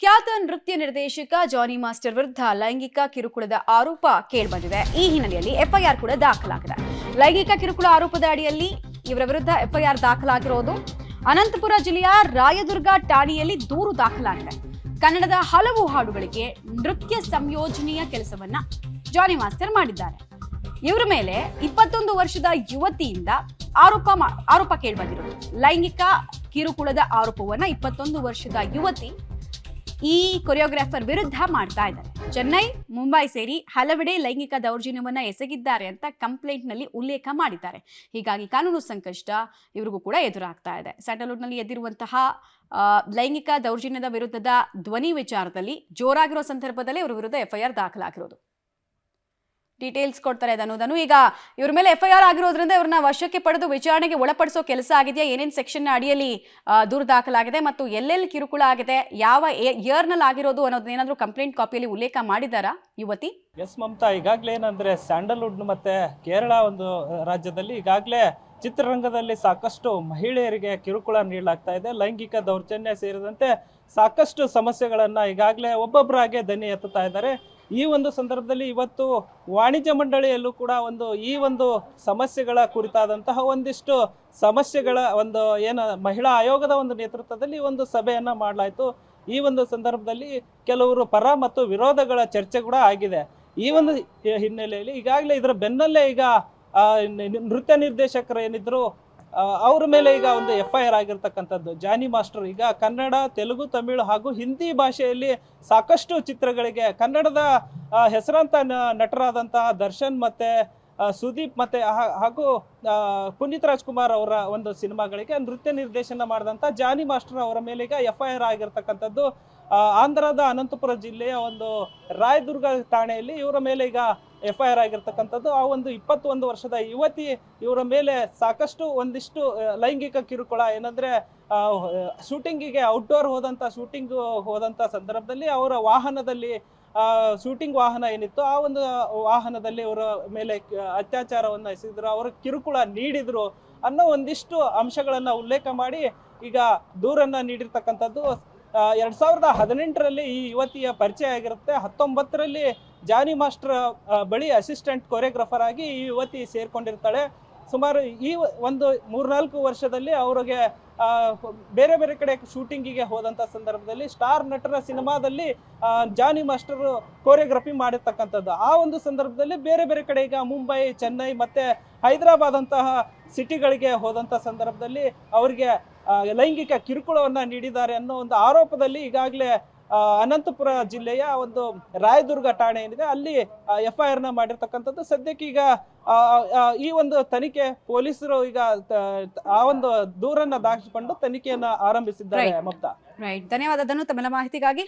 ಖ್ಯಾತ ನೃತ್ಯ ನಿರ್ದೇಶಕ ಜಾನಿ ಮಾಸ್ಟರ್ ವಿರುದ್ಧ ಲೈಂಗಿಕ ಕಿರುಕುಳದ ಆರೋಪ ಕೇಳಿಬಂದಿದೆ. ಈ ಹಿನ್ನೆಲೆಯಲ್ಲಿ ಎಫ್ಐಆರ್ ಕೂಡ ದಾಖಲಾಗಿದೆ. ಲೈಂಗಿಕ ಕಿರುಕುಳ ಆರೋಪದ ಅಡಿಯಲ್ಲಿ ಇವರ ವಿರುದ್ಧ ಎಫ್ಐಆರ್ ದಾಖಲಾಗಿರೋದು. ಅನಂತಪುರ ಜಿಲ್ಲೆಯ ರಾಯದುರ್ಗ ಠಾಣೆಯಲ್ಲಿ ದೂರು ದಾಖಲಾಗಿದೆ. ಕನ್ನಡದ ಹಲವು ಹಾಡುಗಳಿಗೆ ನೃತ್ಯ ಸಂಯೋಜನೆಯ ಕೆಲಸವನ್ನ ಜಾನಿ ಮಾಸ್ಟರ್ ಮಾಡಿದ್ದಾರೆ. ಇವರ ಮೇಲೆ 21 ವರ್ಷದ ಯುವತಿಯಿಂದ ಆರೋಪ ಕೇಳಿಬಂದಿರೋದು. ಲೈಂಗಿಕ ಕಿರುಕುಳದ ಆರೋಪವನ್ನ 21 ವರ್ಷದ ಯುವತಿ ಈ ಕೊರಿಯೋಗ್ರಾಫರ್ ವಿರುದ್ಧ ಮಾಡ್ತಾ ಇದ್ದಾರೆ. ಚೆನ್ನೈ, ಮುಂಬೈ ಸೇರಿ ಹಲವೆಡೆ ಲೈಂಗಿಕ ದೌರ್ಜನ್ಯವನ್ನ ಎಸಗಿದ್ದಾರೆ ಅಂತ ಕಂಪ್ಲೇಂಟ್ ನಲ್ಲಿ ಉಲ್ಲೇಖ ಮಾಡಿದ್ದಾರೆ. ಹೀಗಾಗಿ ಕಾನೂನು ಸಂಕಷ್ಟ ಇವರಿಗೂ ಕೂಡ ಎದುರಾಗ್ತಾ ಇದೆ. ಸ್ಯಾಂಡಲ್ವುಡ್ ನಲ್ಲಿ ಎದ್ದಿರುವಂತಹ ಲೈಂಗಿಕ ದೌರ್ಜನ್ಯದ ವಿರುದ್ಧದ ಧ್ವನಿ ವಿಚಾರದಲ್ಲಿ ಜೋರಾಗಿರೋ ಸಂದರ್ಭದಲ್ಲಿ ಇವರ ವಿರುದ್ಧ ಎಫ್ಐಆರ್ ದಾಖಲಾಗಿರೋದು. ಡೀಟೇಲ್ಸ್ ಕೊಡ್ತಾರೆ ಧನು. ಈಗ ಇವ್ರ ಮೇಲೆ ಎಫ್ಐಆರ್ ಆಗಿರೋದ್ರಿಂದ ಇವ್ರನ್ನ ವಶಕ್ಕೆ ಪಡೆದು ವಿಚಾರಣೆಗೆ ಒಳಪಡಿಸೋ ಕೆಲಸ ಆಗಿದೆಯಾ? ಏನೇನ್ ಸೆಕ್ಷನ್ ಅಡಿಯಲ್ಲಿ ದೂರು ದಾಖಲಾಗಿದೆ ಮತ್ತು ಎಲ್ಲೆಲ್ಲಿ ಕಿರುಕುಳ ಆಗಿದೆ, ಯಾವ ಇಯರ್ ನಲ್ಲಿ ಆಗಿರೋದು ಅನ್ನೋದನ್ನೇನಾದ್ರೂ ಕಂಪ್ಲೇಂಟ್ ಕಾಪಿಯಲ್ಲಿ ಉಲ್ಲೇಖ ಮಾಡಿದಾರಾ ಯುವತಿ? ಎಸ್ ಮಮತಾ, ಈಗಾಗಲೇ ಏನಂದ್ರೆ ಸ್ಯಾಂಡಲ್ವುಡ್ ಮತ್ತೆ ಕೇರಳ ಒಂದು ರಾಜ್ಯದಲ್ಲಿ ಈಗಾಗಲೇ ಚಿತ್ರರಂಗದಲ್ಲಿ ಸಾಕಷ್ಟು ಮಹಿಳೆಯರಿಗೆ ಕಿರುಕುಳ ನೀಡಲಾಗ್ತಾ ಇದೆ. ಲೈಂಗಿಕ ದೌರ್ಜನ್ಯ ಸೇರಿದಂತೆ ಸಾಕಷ್ಟು ಸಮಸ್ಯೆಗಳನ್ನ ಈಗಾಗಲೇ ಒಬ್ಬೊಬ್ಬರಾಗೆ ದನಿ ಎತ್ತುತ್ತಾ ಇದ್ದಾರೆ. ಈ ಒಂದು ಸಂದರ್ಭದಲ್ಲಿ ಇವತ್ತು ವಾಣಿಜ್ಯ ಮಂಡಳಿಯಲ್ಲೂ ಕೂಡ ಈ ಒಂದು ಸಮಸ್ಯೆಗಳ ಕುರಿತಾದಂತಹ ಒಂದಿಷ್ಟು ಸಮಸ್ಯೆಗಳ ಮಹಿಳಾ ಆಯೋಗದ ಒಂದು ನೇತೃತ್ವದಲ್ಲಿ ಒಂದು ಸಭೆಯನ್ನ ಮಾಡಲಾಯಿತು. ಈ ಒಂದು ಸಂದರ್ಭದಲ್ಲಿ ಕೆಲವರು ಪರ ಮತ್ತು ವಿರೋಧಗಳ ಚರ್ಚೆ ಕೂಡ ಆಗಿದೆ. ಈ ಒಂದು ಹಿನ್ನೆಲೆಯಲ್ಲಿ ಈಗಾಗಲೇ ಇದರ ಬೆನ್ನಲ್ಲೇ ಈಗ ನೃತ್ಯ ನಿರ್ದೇಶಕರು ಏನಿದ್ರು ಅವ್ರ ಮೇಲೆ ಈಗ ಒಂದು ಎಫ್ಐಆರ್ ಆಗಿರ್ತಕ್ಕಂಥದ್ದು. ಜಾನಿ ಮಾಸ್ಟರ್ ಈಗ ಕನ್ನಡ, ತೆಲುಗು, ತಮಿಳು ಹಾಗೂ ಹಿಂದಿ ಭಾಷೆಯಲ್ಲಿ ಸಾಕಷ್ಟು ಚಿತ್ರಗಳಿಗೆ ಕನ್ನಡದ ಹೆಸರಾಂತ ನಟರಾದಂತಹ ದರ್ಶನ್ ಮತ್ತೆ ಸುದೀಪ್ ಮತ್ತೆ ಹಾಗೂ ಪುನೀತ್ ರಾಜ್ಕುಮಾರ್ ಅವರ ಒಂದು ಸಿನಿಮಾಗಳಿಗೆ ನೃತ್ಯ ನಿರ್ದೇಶನ ಮಾಡಿದಂಥ ಜಾನಿ ಮಾಸ್ಟರ್ ಅವರ ಮೇಲೆ ಈಗ ಎಫ್ಐಆರ್ ಆಗಿರ್ತಕ್ಕಂಥದ್ದು. ಆಂಧ್ರದ ಅನಂತಪುರ ಜಿಲ್ಲೆಯ ಒಂದು ರಾಯದುರ್ಗ ಠಾಣೆಯಲ್ಲಿ ಇವರ ಮೇಲೆ ಈಗ ಎಫ್ಐಆರ್ ಆಗಿರ್ತಕ್ಕಂಥದ್ದು. ಆ ಒಂದು 21 ವರ್ಷದ ಯುವತಿ ಇವರ ಮೇಲೆ ಸಾಕಷ್ಟು ಒಂದಿಷ್ಟು ಲೈಂಗಿಕ ಕಿರುಕುಳ ಏನಂದ್ರೆ ಶೂಟಿಂಗಿಗೆ ಔಟ್ಡೋರ್ ಶೂಟಿಂಗ್ ಹೋದಂತ ಸಂದರ್ಭದಲ್ಲಿ ಅವರ ವಾಹನದಲ್ಲಿ ಶೂಟಿಂಗ್ ವಾಹನ ಏನಿತ್ತು ಆ ಒಂದು ವಾಹನದಲ್ಲಿ ಅವರ ಮೇಲೆ ಅತ್ಯಾಚಾರವನ್ನು ಎಸಗಿದ್ರು, ಅವರ ಕಿರುಕುಳ ನೀಡಿದ್ರು ಅನ್ನೋ ಒಂದಿಷ್ಟು ಅಂಶಗಳನ್ನ ಉಲ್ಲೇಖ ಮಾಡಿ ಈಗ ದೂರನ್ನ ನೀಡಿರ್ತಕ್ಕಂಥದ್ದು. 2018ರಲ್ಲಿ ಈ ಯುವತಿಯ ಪರಿಚಯ ಆಗಿರುತ್ತೆ. 19ರಲ್ಲಿ ಜಾನಿ ಮಾಸ್ಟರ್ ಬಳಿ ಅಸಿಸ್ಟೆಂಟ್ ಕೊರಿಯೋಗ್ರಾಫರ್ ಆಗಿ ಈ ಯುವತಿ ಸೇರ್ಕೊಂಡಿರ್ತಾಳೆ. ಸುಮಾರು ಈ ಒಂದು 3-4 ವರ್ಷದಲ್ಲಿ ಅವರಿಗೆ ಬೇರೆ ಬೇರೆ ಕಡೆ ಶೂಟಿಂಗಿಗೆ ಹೋದಂಥ ಸಂದರ್ಭದಲ್ಲಿ ಸ್ಟಾರ್ ನಟರ ಸಿನಿಮಾದಲ್ಲಿ ಜಾನಿ ಮಾಸ್ಟರ್ ಕೊರಿಯೋಗ್ರಫಿ ಮಾಡಿರ್ತಕ್ಕಂಥದ್ದು. ಆ ಒಂದು ಸಂದರ್ಭದಲ್ಲಿ ಬೇರೆ ಬೇರೆ ಕಡೆ ಈಗ ಮುಂಬೈ, ಚೆನ್ನೈ ಮತ್ತೆ ಹೈದರಾಬಾದ್ ಅಂತಹ ಸಿಟಿಗಳಿಗೆ ಹೋದಂಥ ಸಂದರ್ಭದಲ್ಲಿ ಅವರಿಗೆ ಲೈಂಗಿಕ ಕಿರುಕುಳವನ್ನ ನೀಡಿದ್ದಾರೆ ಅನ್ನೋ ಒಂದು ಆರೋಪದಲ್ಲಿ ಈಗಾಗಲೇ ಅನಂತಪುರ ಜಿಲ್ಲೆಯ ಒಂದು ರಾಯದುರ್ಗ ಠಾಣೆ ಏನಿದೆ ಅಲ್ಲಿ ಎಫ್ಐಆರ್ ನ ಮಾಡಿರ್ತಕ್ಕಂಥದ್ದು. ಸದ್ಯಕ್ಕೆ ಈಗ ಈ ಒಂದು ತನಿಖೆ ಪೊಲೀಸರು ಈಗ ಆ ಒಂದು ದೂರನ್ನ ದಾಖಲಿಸಿಕೊಂಡು ತನಿಖೆಯನ್ನ ಆರಂಭಿಸಿದ್ದಾರೆ. ಮಮತಾ, ಧನ್ಯವಾದ ಧನು ತಮ್ಮೆಲ್ಲ ಮಾಹಿತಿಗಾಗಿ.